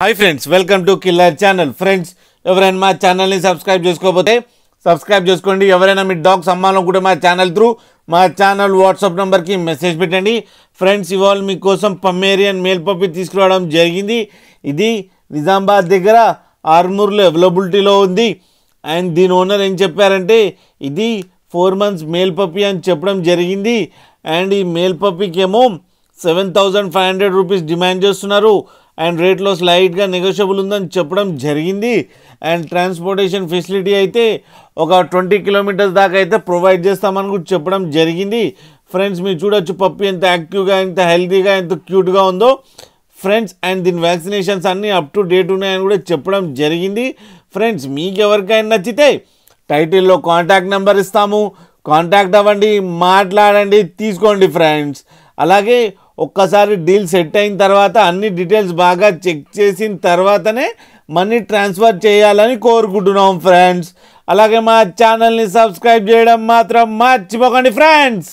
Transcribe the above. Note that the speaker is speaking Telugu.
Hi friends, welcome to killer channel. Friends, ఎవరైనా మా ఛానల్ని సబ్స్క్రైబ్ చేసుకోకపోతే సబ్స్క్రైబ్ చేసుకోండి. ఎవరైనా మీ డాగ్స్ అమ్మాలనుకుంటే మా ఛానల్ త్రూ మా ఛానల్ వాట్సాప్ నెంబర్కి మెసేజ్ పెట్టండి. ఫ్రెండ్స్, ఇవాళ మీకోసం పమేరియన్ మేల్ పప్పి తీసుకురావడం జరిగింది. ఇది నిజామాబాద్ దగ్గర ఆర్మూర్లో అవైలబిలిటీలో ఉంది. అండ్ దీని ఓనర్ ఏం చెప్పారంటే ఇది 4 months మేల్ పప్పి అని చెప్పడం జరిగింది. అండ్ ఈ మేల్ పప్పికి ఏమో 7,500 రూపీస్ డిమాండ్ చేస్తున్నారు. అండ్ రేట్లో స్లైట్గా నెగోషియబుల్ ఉందని చెప్పడం జరిగింది. అండ్ ట్రాన్స్పోర్టేషన్ ఫెసిలిటీ అయితే ఒక 20 kilometers దాకా అయితే ప్రొవైడ్ చేస్తామని కూడా చెప్పడం జరిగింది. ఫ్రెండ్స్, మీరు చూడొచ్చు పప్పి ఎంత యాక్టివ్గా, ఎంత హెల్తీగా, ఎంత క్యూట్గా ఉందో ఫ్రెండ్స్. అండ్ దీని వ్యాక్సినేషన్స్ అన్నీ అప్ టు డేట్ ఉన్నాయని కూడా చెప్పడం జరిగింది. ఫ్రెండ్స్, మీకు ఎవరికైనా నచ్చితే టైటిల్లో కాంటాక్ట్ నెంబర్ ఇస్తాము, కాంటాక్ట్ అవ్వండి, మాట్లాడండి, తీసుకోండి ఫ్రెండ్స్. అలాగే ఒక్కసారి డీల్ సెట్ అయిన తర్వాత అన్ని డీటెయిల్స్ బాగా చెక్ చేసిన తర్వాతనే మనీ ట్రాన్స్ఫర్ చేయాలని కోరుకుంటున్నాం ఫ్రెండ్స్. అలాగే మా ఛానల్ని సబ్స్క్రైబ్ చేయడం మాత్రం మర్చిపోకండి ఫ్రెండ్స్.